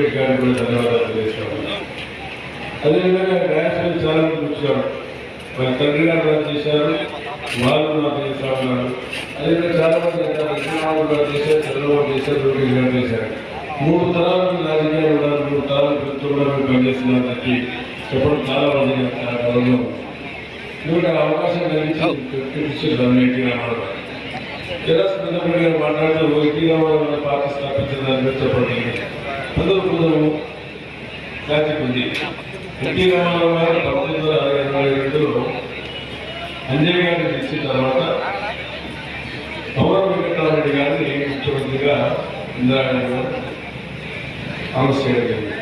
వెంకటేష్ గారికి కూడా ధన్యవాదాలు తెలియజేస్తాము. అదేవిధంగా న్యాయస్థానం చాలా మంది వచ్చారు, మరి తండ్రి గారు నాకు చేశారు, వాళ్ళు నాకు చేస్తా ఉన్నారు. అదేవిధంగా చాలా మంది విజయనగరం గారు చేశారు, చంద్రబాబు చేశారు, లోకేష్ గారు చేశారు. 3 తరాలు రాజకీయాలు ఉన్నారు, 3 తరాలు ప్రభుత్వంలో పనిచేస్తున్నారని చెప్పి చెప్పడం చాలా మంది చాలా గౌరవం. ఎందుకంటే అవకాశం కలిగించి ఎన్టీ రామారావు గారు చంద్రబాబు గారు మాట్లాడుతూ ఎన్టీ రామారావు గారు పార్టీ స్థాపించడానికి చెప్పడం అందరూ కొందరు లాజిక్ ఉంది. ఎన్టీ రామారావు గారు 1922లో అంజయ్ గారిని తెచ్చిన తర్వాత పవన్ వెంకటరామరెడ్డి గారిని ముఖ్యమంత్రిగా ఇందిరాగాంధీ గారు అనౌన్స్ చేయడం జరిగింది.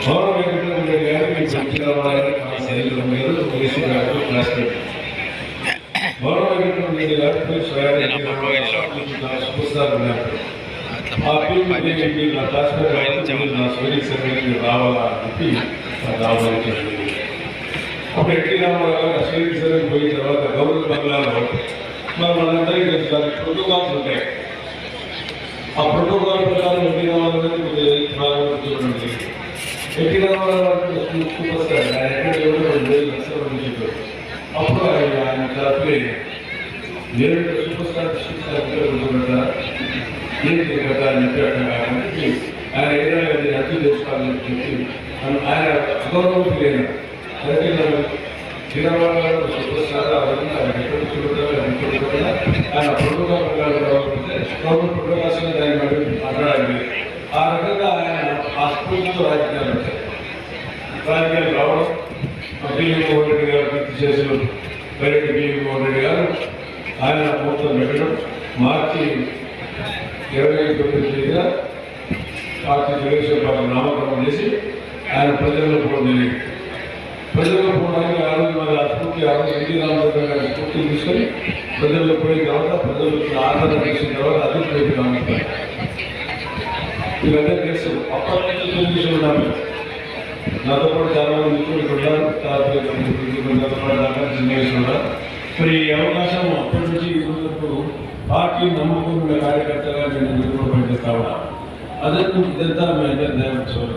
పవన్ వెంకటరామరెడ్డి గారికి ఎన్టీ రామారావు గారు సైనికుల మీద వైసీ గారు క్లాస్మేట్. పవన్ వెంకటరామరెడ్డి గారికి సూపర్ స్టార్ ఉన్నారు. ఆ పీపుల్ నా క్లాస్మేట్ నా సోనిక్ సర్వీకి రావాలా అని చెప్పి రావాలి. అప్పుడు ఎన్టీ రామారావు గారు సోనిక్ సర్వీకి పోయిన తర్వాత గవర్నర్ బంగ్లాలో మనందరికీ తెలుసు ప్రోటోకాల్స్ ఉంటాయి. ఆ ప్రోటోకాల్ ప్రకారం ఎన్టీ రామారావు గారికి చూడండి, ఎన్టీ రామారావు గారు సూపర్ స్టార్, ఆయన ఎక్కడ 2 లక్షల మంది చెప్పారు. అప్పుడు ఆయన తరఫులే నేను సూపర్ స్టార్ ఉంటుందా ఏంటి కదా అని చెప్పి ఆయన ఏదైనా అర్థం చేసుకోవాలని చెప్పి ఆయన అగౌరవం లేదు. అందుకే శ్రీరామారావు గారు సూపర్ స్టార్ అవన్నీ ఆయన ఎక్కడ చూడగా ఆయన ప్రోటోకాల్ ప్రోటోకాల్స్ ఆయన మాట్లాడాలి. ఆ రకంగా ఆయన ఆ స్ఫూర్తితో రాజకీయాలు వచ్చాయి. రాజకీయాలు రావడం బివి మోహన్ రెడ్డి గారు పూర్తి చేసిన బయట బివి మోహన్ రెడ్డి గారు ఆయన మొత్తం పెట్టడం మార్చి 29 తేదీన పార్టీ తెలుగుదేశం పార్టీ నామకరణం చేసి ఆయన ప్రజల్లో పోవడం జరిగింది. ప్రజల్లో పోవడానికి ఆ రోజు మరి ఆ స్ఫూర్తి ఆ రోజు ఎన్టీ రామారావు గారి స్ఫూర్తిని తీసుకొని ప్రజల్లో పోయిన తర్వాత ప్రజలు ఆదరణ చేసిన తర్వాత అధికారులు కానుంటారు. వీళ్ళందరూ తెలుసు. అప్పటి నుంచి తెలుగుదేశం ఉన్నారు. నాతో పాటు చాలా మంది మిత్రులు ఉన్నారు, ఉన్నారు. మరి ఈ అవకాశం అప్పటి నుంచి ఇప్పటివరకు పార్టీ నమ్ముకున్న కార్యకర్తగా నేను నిరూపణ పనిచేస్తా ఉన్నా. అదే ఇదంతా మీ అందరి దయవచ్చారు.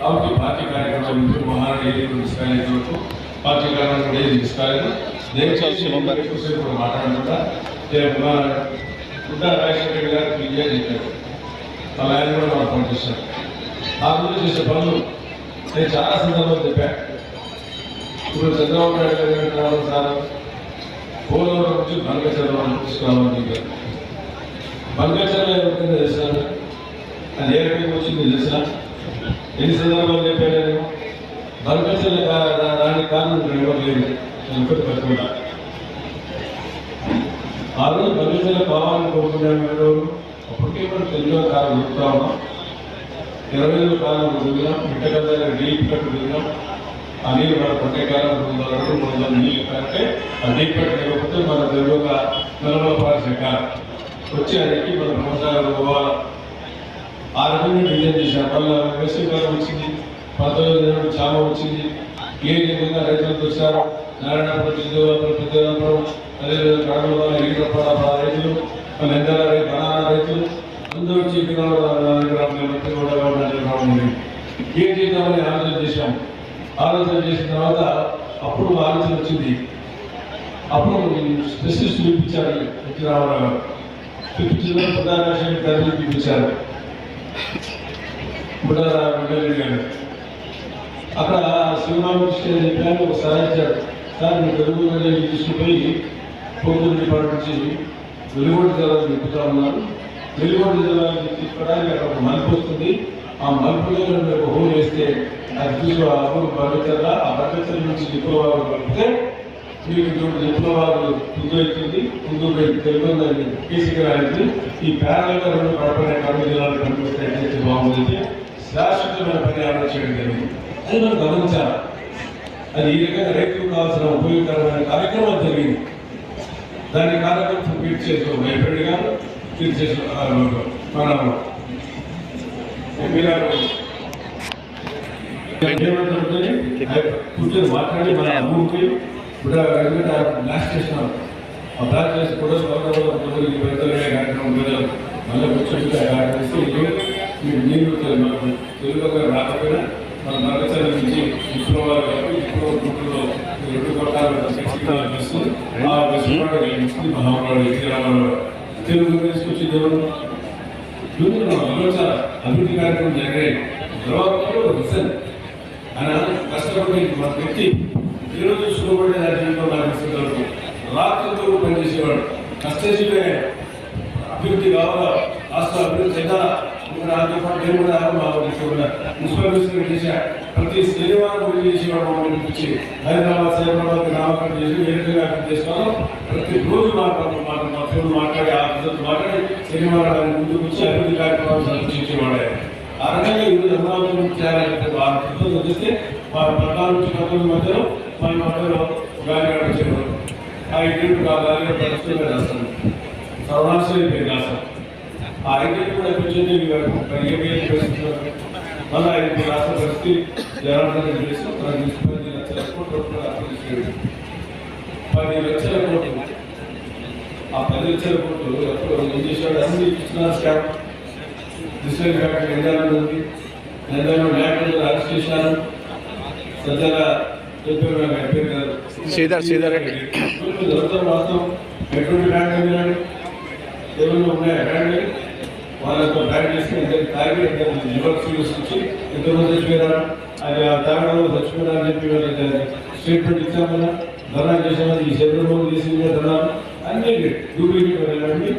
కాబట్టి పార్టీ కార్యక్రమాల నుంచి మహారాజు తీసుకెళ్ళేంత వరకు పార్టీ కార్యక్రమం ఏది తీసుకెళ్ళలేదు. దయచేసి మాట్లాడకుండా గుడ్డా రాజశేఖర రెడ్డి గారు క్లియర్ చెప్పారు. వాళ్ళ ఆయన కూడా మనం పనిచేస్తారు. ఆ రోజు చేసే పనులు నేను చాలా సందర్భాలు చెప్పాను. ఇప్పుడు చంద్రబాబు నాయుడు గారు సార్ పోలవరం నుంచి బంగచర్లను తీసుకురావాలని చెప్పారు. బంగచర్ల ఎవరికైనా తెలిసాను, అది ఏ రకంగా వచ్చింది తెలిసిన ఎన్ని సందర్భాలు చెప్పాను. నేను బంగచర్ల దానికి కారణం ఎవరు లేదు, ఇంకోటి పెట్టుకున్నా. ఆ రోజు బంగచర్ల కావాలని కోరుకున్నాను. ఎవరు అప్పటికే మనం తెలుగులో కాలం చెప్తా ఉన్నాం. 20 కాలం దిగినాం, ఇంటకన్నా డీప్ కట్టు దిగినాం. ఆ నీళ్ళు మన పట్టే కాలం 200 నీళ్ళు కంటే ఆ డీప్ కట్టు లేకపోతే మన తెలుగుగా నిలబడాల్సిన కాలం వచ్చి అదికి మన సంవత్సరాలు పోవాలి. ఆ రకంగా డిజైన్ చేసిన వల్ల వేసవి కాలం వచ్చింది, 19 చాలా వచ్చింది. ఏ విధంగా రైతులకు వచ్చారు, నారాయణపురం, పెద్దపురం, అదేవిధంగా కడప ఈరపడ రైతులు, నంద్యాల బనానా రైతులు అందరూ వచ్చి ఏం చేద్దామని ఆలోచన చేశాం. ఆలోచన చేసిన తర్వాత అప్పుడు ఆలోచన వచ్చింది. అప్పుడు స్పెషలిస్ట్ పిలిపించారు ఎన్టీ రామారావు గారు. పిలిపించిన ప్రధాన గారిని పిలిపించారు, బుడ్డారా వెంకటరెడ్డి గారు. అక్కడ శివరామకృష్ణ చెప్పాను, ఒకసారి ఇచ్చాడు. సార్ మీ తెలుగు తీసుకుపోయి పోలీసు డిపార్ట్మెంట్ నుంచి వెలుగొండ జిల్లాలో తిప్పుతా ఉన్నారు. వెలుగొండ జిల్లాలో తిప్పడానికి అక్కడ ఒక మలుపు వస్తుంది. ఆ మలుపులో మీరు హోల్ వేస్తే అది చూసి ఆ ఊరు బర్గచర్ల, ఆ బర్గచర్ల నుంచి విప్లవాలు కలిపితే మీకు విప్లవాలు పుంజెత్తుంది. ముందు తెలుగుందని కేసీకి రాయింది. ఈ ప్యారల్గా 2 కడప కడప జిల్లాలు కనిపిస్తే అయితే బాగుంది. శాశ్వతమైన పని ఆలోచించడం జరిగింది. అది మనం గమనించాలి. అది ఈ రకంగా రైతులకు కావాల్సిన ఉపయోగకరమైన కార్యక్రమం జరిగింది. దాని కార్యక్రమం ట్వీట్ చేస్తూ భయపడి గారు ట్వీట్ చేస్తూ మన ఎంపీ గారు కూర్చొని మాట్లాడి మన అమ్ముకి ఇప్పుడు బ్లాస్ట్ చేసినారు. ఆ బ్లాస్ట్ చేసి కూడా కార్యక్రమం మళ్ళీ కూర్చొని కార్యక్రమం మీరు నీళ్ళు మాకు తెలుగుగా రాకపోయినా మన మగచల నుంచి విప్లవాలు కాబట్టి విప్లవ గుట్టులో 2 కొట్టాలు వస్తుంది. ఆ వెసులుబాటు కలిగిస్తుంది మహానుభావుడు ఎన్టీ రామారావు. తెలుగు తీసుకొచ్చి ఆలోచన అభివృద్ధి కార్యక్రమం జరిగాయి. తర్వాత రిసన్ ఆయన కష్టపడి మన వ్యక్తి ఈరోజు చూసుకోబడే జీవితంలో నాకు రాత్రితో పనిచేసేవాడు. కష్టజీవే అభివృద్ధి కావాలా, రాష్ట్ర అభివృద్ధి చెందాలా. దాంతో పాటు నేను కూడా మున్సిపల్ మినిస్టర్ చేశా. ప్రతి శనివారం గురి చేసేవాడు మమ్మల్ని పిలిచి హైదరాబాద్ సైబరాబాద్ నామకరణ చేసి ఏ విధంగా అభివృద్ధి చేస్తామో ప్రతి రోజు ఫోన్ మాట్లాడి ఆఫీసర్తో మాట్లాడి శనివారం ముందుకు వచ్చి అభివృద్ధి కార్యక్రమాలు సందర్శించేవాడే. ఆ రకంగా ఈరోజు అమరావతి చేయాలంటే వారి కృతజ్ఞత చేస్తే వారి 14 నుంచి 19 మధ్యలో మన మధ్యలో గాలి వచ్చేవారు. ఆ ఇంటి కాదు పరిస్థితిగా రాస్తాను సర్వాంశం పేరు రాస్తాను. ఆ ఐటీ కూడా కూర్చొని పరిస్థితులు మళ్ళీ ఇప్పుడు రాష్ట్ర పరిస్థితి జనార్దన్ చేసి 10 లక్షల కోట్లు $10 లక్షల కోట్లు. ఆ 10 లక్షల కోట్లు ఎప్పుడు ఏం చేశాడు? అన్ని ఇస్తున్నారు స్టాంప్ డిజిటల్ ఫ్యాక్టరీ నిందాలను ఉంది. నిందాలను ల్యాండ్ అరెస్ట్ చేశారు. సజ్జల వాస్తవం ఎటువంటి బ్యాంక్ వెళ్ళాడు ఏమన్నా ఉన్నాయా బ్యాంక్ వాళ్ళతో బ్యాంక్ చేసుకుని తాగి యూనివర్సిటీస్ నుంచి ఎంతమంది చచ్చిపోయారు. అది ఆ తాగడంలో చచ్చిపోయారు అని చెప్పి స్టేట్మెంట్ ఇచ్చాం కదా. ధర్నా చేసామని ఈ చంద్రబాబు చేసింది ధర్నాలు అన్నీ డూప్లికేట్ వెళ్ళండి.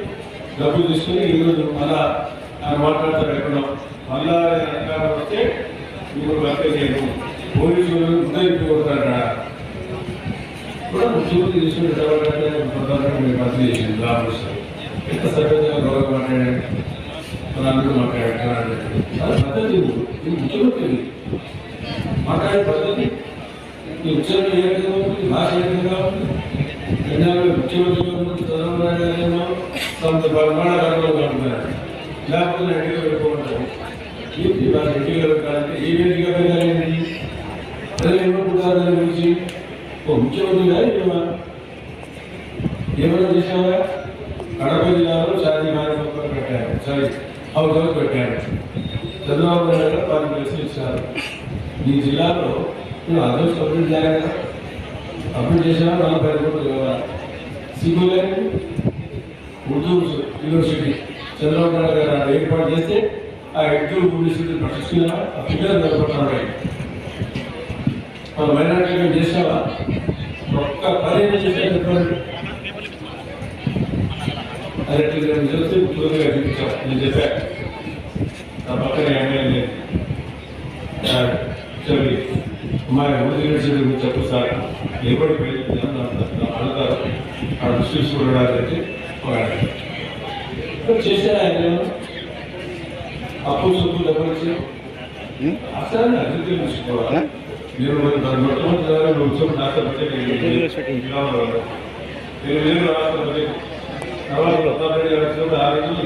డబ్బులు తీసుకుని ఈరోజు మళ్ళా ఆయన మాట్లాడతారు. ఎక్కడ మళ్ళా అధికారం వస్తే ఇప్పుడు అంటే నేను పోలీసులు ఉదయించుకుంటారా కూడా ముఖ్యమంత్రి తీసుకుని మీరు మంత్రి చేసింది రామకృష్ణ ఎంత సభ్యంగా గౌరవం మాట్లాడాడు. అందరూ మాట్లాడారు. అది పద్ధతి ఇది ముఖ్యమంత్రి మాట్లాడే పద్ధతి ఈ ఉద్యోగం ఏ విధంగా ఉంటుంది, భాష ఏ విధంగా ఉంది. ముఖ్యమంత్రిగా ఉన్నప్పుడు చంద్రబాబు నాయుడు గారేమో కొంత పరిమాణాలు ఉంటున్నారు. లేకపోతే ఎన్నికలు వెళ్ళిపోతారు. ఏంటి వాళ్ళు ఎన్నికలు వెళ్ళాలంటే ఏ వేదిక వెళ్ళాలి? ప్రజలు ఏమనుకుంటారు దాని గురించి? ముఖ్యమంత్రి గారు ఏమైనా చేశారా? కడప జిల్లాలో షాదీ కార్యక్రమాలు పెట్టారు. సారీ హౌస్ పెట్టారు. చంద్రబాబు నాయుడు గారు 10 లక్షలు ఇచ్చారు. ఈ జిల్లాలో నువ్వు అదర్స్ కంప్లీట్ చేయాలి కదా. కంప్లీట్ చేసినా 40 కోట్లు కావాలి. సిగ్గులేని ఉర్దూ యూనివర్సిటీ చంద్రబాబు నాయుడు గారు ఏర్పాటు చేస్తే ఆ ఉర్దూ యూనివర్సిటీ ప్రతిష్ఠ ఆ ఫిగర్ నిలబడుతున్నాయి. మన మైనార్టీగా చేసావా? ఒక్క 15 చేసే చెప్పండి. అది చూస్తే ముఖ్యంగా చూపించాం. నేను చెప్పాను నా పక్కన ఎమ్మెల్యే మా యూనివర్సిటీ గురించి చెప్పు సార్ ఎప్పటి అడుగుతారు. ఆ దృష్టి చూడాలంటే చేశారు. ఆయన అప్పు సొప్పు డబ్బులు వచ్చారు. అసలు అభివృద్ధి చూసుకోవాలి. మీరు మొట్టమొదటి ఉత్సవం రాష్ట్ర బడ్జెట్ రాష్ట్ర బడ్జెట్ తర్వాత ప్రతాప్ రెడ్డి గారు వచ్చినప్పుడు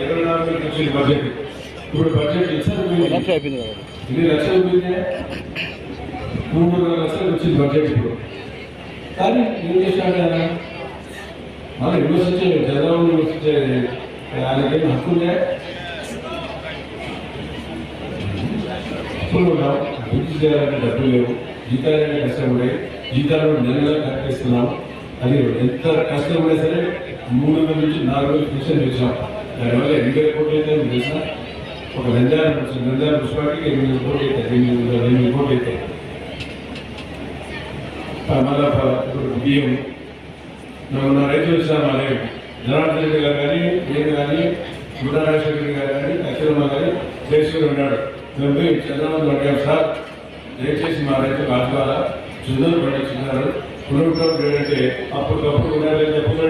24 వచ్చింది బడ్జెట్. ఇప్పుడు బడ్జెట్ ఇచ్చారు 2 లక్షలు అయిపోయింది. 3 లక్షలు వచ్చింది బడ్జెట్ ఇప్పుడు. కానీ ఏం చేశాడు ఆయన? మన యూనివర్సిటీ చంద్రబాబు యూనివర్సిటీ ఆయనకేం హక్కుందే? అప్పులు ఉన్నాం, అభివృద్ధి చేయాలంటే డబ్బులు లేవు, జీతాలనే కష్టపడే జీతాలు నెలగా కట్టేస్తున్నాం. అది ఎంత కష్టపడే సరే 3,000 నుంచి 4,000 పెన్షన్ చేసాం. దానివల్ల 8,000 కోట్లు అయితే చేసినా ఒక నంద్యాల మున్సిపాలిటీకి 8,000 కోట్లు అవుతాయి. 8,000 కోట్లు అవుతాయి. మళ్ళా బియ్యం రైతులు ఇస్తాం. అలాగే జనార్దన్ రెడ్డి గారు కానీ నేను కానీ గుడారాజశేఖర రెడ్డి గారు కానీ అక్షరమ్మ కానీ జయశ్వర్ ఉన్నాడు. మేము పోయి చంద్రబాబు అడిగాం, సార్ దయచేసి మా రైతులు ఆదుకోవాలా, జున్నులు పండించుకున్నారు. పునరుద్ధరణ అంటే అప్పటికప్పుడు ఉండాలి చెప్పండి.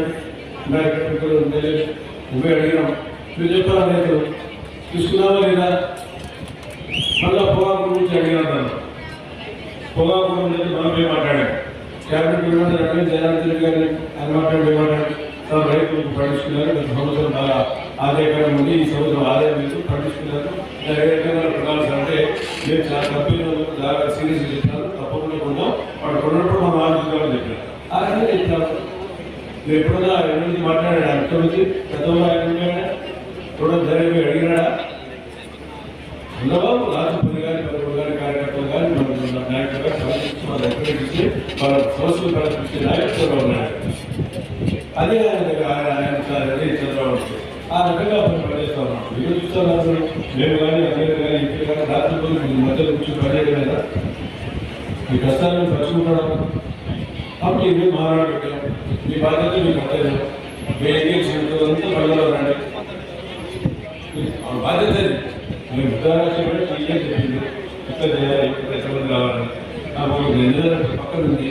నువ్వే అడిగినాం, నువ్వు చెప్పాలా రైతులు తీసుకున్నావా లేదా? మళ్ళా పొగాకు గురించి అడిగినాను. పొగాకు గురించి మనం మాట్లాడాం. క్యాబినెట్ విమానం జనార్దన్ రెడ్డి గారిని ఆయన మాట్లాడారు. రైతులకు పండించుకున్నారు. గత సంవత్సరం చాలా ఆదాయకరం ఉంది, ఈ సంవత్సరం ఆదాయం లేదు, పండించుకున్నారు. ఏ రకంగా ప్రకాశం అంటే మేము చాలా కంపెనీలు చాలా సీరియస్గా చెప్పినారు. తప్పకుండా కొందాం, వాడు కొన్నప్పుడు మనం ఆలోచించాలని చెప్పారు. ఆ రకంగా చెప్తారు. మీరు ఎప్పుడన్నా ఎన్ని మాట్లాడాడు ముఖ్యమంత్రి గతంలో ఆయన కూడా ధైర్యంగా అడిగినాడా? నాయకులుగా మన దగ్గర నుంచి వాళ్ళ సంస్థలు పరిస్థితి నాయకులుగా ఉన్నారు. అదే ఆయన దగ్గర ఆయన చంద్రబాబు ఆ రకంగా పనిచేస్తా ఉన్నాం. మీరు చూస్తున్నారు, మేము కానీ అందరూ కానీ ఇప్పుడు కానీ రాత్రి మధ్యలో కూర్చొని పనిచేయడం కదా, ఈ కష్టాలను పంచుకుంటాం. అప్పుడు ఇవే మారాడు పెట్టాం. మీ బాధ్యత మీకు అర్థం వేయంతా పనులలో రండి. బాధ్యత మేము ఉదాహరణ చెప్పింది ఇట్లా చేయాలి, ఎంతమంది కావాలి. నాకు నిజంగా పక్కన ఉంది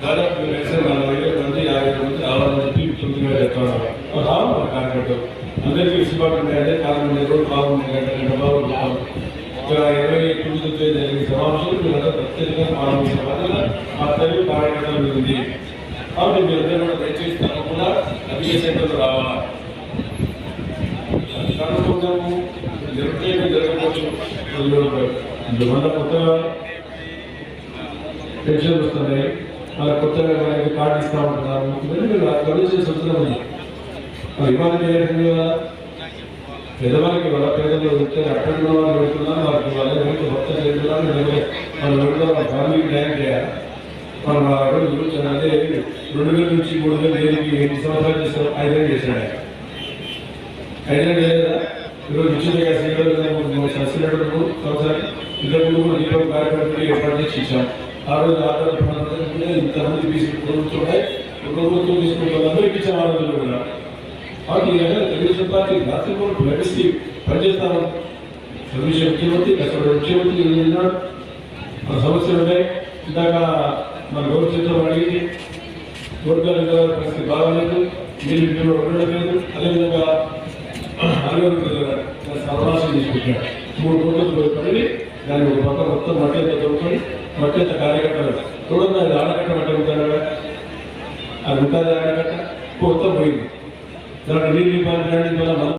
దాదాపు 40,000 మంది 50 మంది రావాలని చెప్పి తొందరగా చెప్తాను. రావాలి కార్యకర్తలు అందరికీ విసుబాటు ఉన్నాయంటే చాలా రోజులు బాగున్నాయి, గంట బాగుంటాం. 29 జరిగిన సమావేశం మీరంతా ప్రత్యేకంగా పాల్గొనే బాధ్యత మా తెలుగు కార్యకర్తల మీద ఉంది. కాబట్టి మీరందరూ కూడా దయచేసి తప్పకుండా అధిక సంఖ్యలో రావాలా. కనుక్కుందాము జరగకపోవచ్చు. మన కొత్తగా పెన్షన్ వస్తున్నాయి, వాళ్ళ కొత్తగా కార్డు ఇస్తూ ఉంటున్నారు. ఇవన్నీ మీరు గమనించిన సంవత్సరం ఉంది. ఇబ్బంది చేయడం కదా, పేదవాళ్ళకి వాళ్ళ పేదలు వెళ్తే అక్కడ వాళ్ళు వెళ్తున్నారు, వాళ్ళకి వాళ్ళ భర్త చేస్తున్నారు, వాళ్ళు వెళ్తున్నారు, వాళ్ళ ఫ్యామిలీకి న్యాయం చేయాలి. మనం అదే 2,000 నుంచి 3,000 దేనికి 8 సంవత్సరాలు చేస్తాం, 5 చేశాడు. 5 లేదా ఈరోజు ఉచితంగా సిలిండర్ సంవత్సరాలు ఇంతకుముందు కూడా దీపం కార్యక్రమం ఏర్పాటు చేసి ఇచ్చాం. ఆ రోజు ఆధార ఇంతమంది తీసుకుంటుంటే ప్రభుత్వం తీసుకుంటున్న అందరికీ ఇచ్చాం. ఆ రోజులు కూడా కాబట్టి ఈ రకంగా తెలుగుదేశం పార్టీ రాత్రి కూడా నడిచి పనిచేస్తాను. తెలుగుదేశం ముఖ్యమంత్రి కష్టపడే ముఖ్యమంత్రి ఉన్నాడు. మన సమస్యలు ఉన్నాయి. ఇందాక మన గౌరవ అడిగింది కోరికలు పరిస్థితి బాగాలేదు, నీళ్ళు ఉండడం లేదు. అదేవిధంగా సర్వనాశం తీసుకుంటాడు. 3 కోట్ల పడి దాన్ని ఒక పక్క మొత్తం మట్టి అంతా తొడుకొని మట్టి అంత కార్యకర్తలు చూడండి. అది ఆడకట్ట మట్టి ఉంటాడు, అది ఉంటుంది ఆడకట్ట మొత్తం పోయింది. దాంట్లో నీళ్ళు ఇవ్వాలి.